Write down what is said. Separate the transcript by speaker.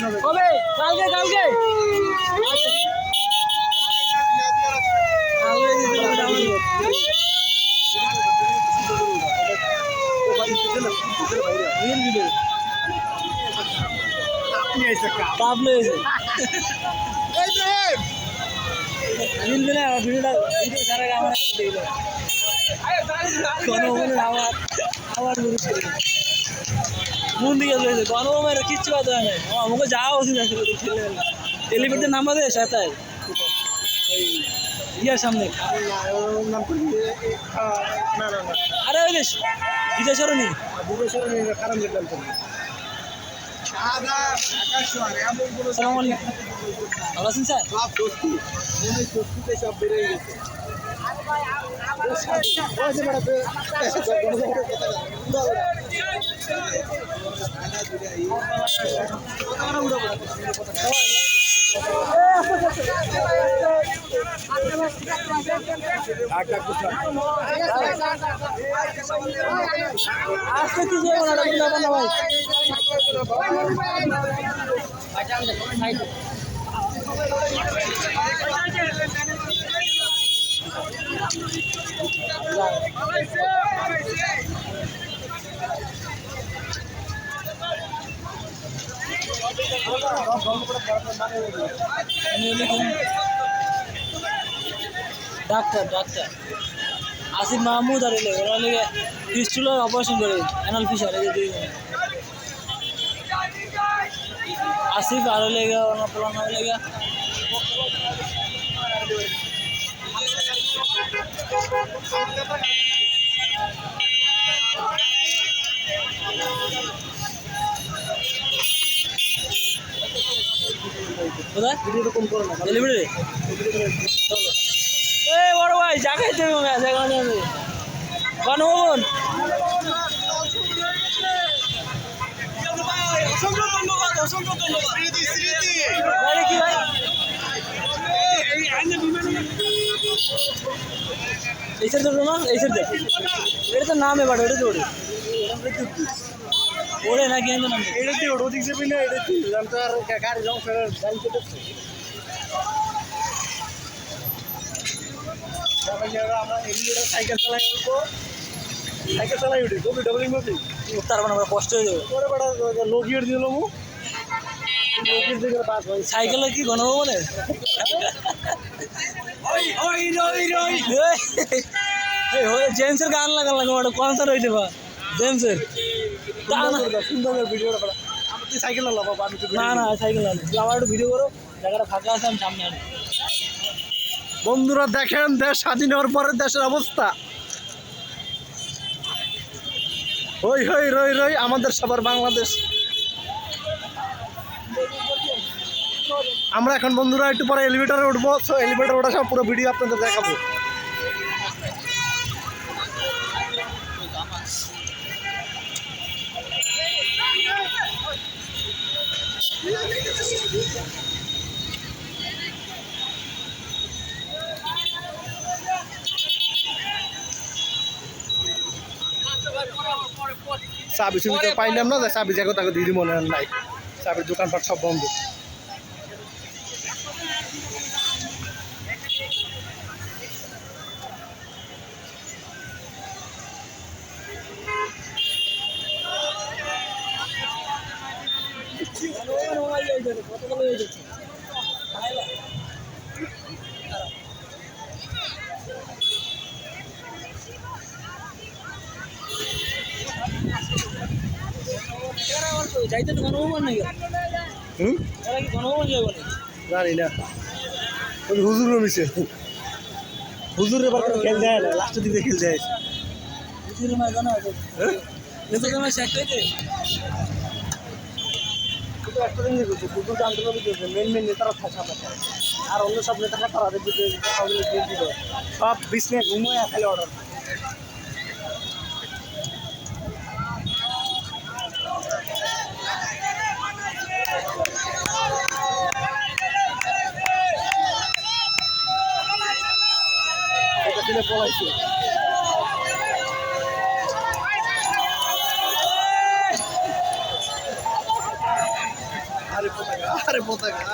Speaker 1: কবে? কালকে কালকে মন দিকে রয়েছে গণমের কিচ্ছু কথা হয় না আমাকে যাওয়া উচিত এলিভেটের নাম্বার দেয় সাথে ওই ইয়ার সামনে আরে ওই দেশ বিজয় সরণি কারণ দেখলাম আসসালামু আলাইকুম ভালো আছেন স্যার সব বেড়ে গেছে আজকে কি যাবো না ভাই ডাক্তার ডাক্তার আসিফ মাহমুদ আর এলে ওরা লেগে পিস্টুলের অপারেশন করে অ্যানাল ফিশার এই দুই আসিফ আর লেগে ওনার প্লান লেগে কোথায় এরকম করো না ডেলিভারি এই বড় ভাই জায়গায় দেবে ম্যাচ এখন যাবে গণভবন অসংখ্য ধন্যবাদ অসংখ্য ধন্যবাদ কি ভাই এই সাইড ধরো না এই সাইড দেখ এটা তো নামে বাট ওটা তো ওরে না কেন নাম এটা তুই ওটা দিক যাবি না এটা তুই জানতো আর গাড়ি রং ফেরার গাড়ি তো আমরা এলিভেটর সাইকেল চালাই উঠবো সাইকেল চালাই উঠি কবি ডাবলিং কবি তার মানে আমরা কষ্ট হয়ে যাবে ওরে বড় লোকিয়ে দিল মু লোকিয়ে দিকে পাস হয় সাইকেলে কি গণভবনে ওই ওই রই রই এই হয়ে জেমসের গান লাগান লাগে ওটা কনসার্ট হইতে বা জেমসের সুন্দর ভিডিওটা বড় তুই সাইকেল লাগাবো না না সাইকেল না তুই আবার একটু ভিডিও করো জায়গাটা ফাঁকা আছে আমি সামনে আনি বন্ধুরা দেখেন দেশ স্বাধীন হওয়ার পরে দেশের অবস্থা হই হই রই রই আমাদের সবার বাংলাদেশ আমরা এখন বন্ধুরা একটু পরে এলিভেটরে উঠবো সো এলিভেটর ওঠার সব পুরো ভিডিও আপনাদের দেখাবো চাবি চুবি তো পাইলাম না চাবি জায়গা তাকে দিদি মনে হয় নাই চাবির দোকানপাট সব বন্ধ যাইতে তো গণভবন নাকি এরা কি গণভবন যাবে জানি না ওই হুজুর রমিছে হুজুরের ব্যাপারে খেল দেয় না লাস্টের দিকে খেল দেয় হুজুরের মা জানা আছে নেতা জামা শেষ হইতে কিন্তু একটা দিন দেখো হুজুর আন্দোলন করছে মেন নেতারা থাকে আর অন্য সব নেতারা তারা দেখবে সব বিছনে ঘুমায় খালি অর্ডার এটা পড়াইছে
Speaker 2: আরে পতাকা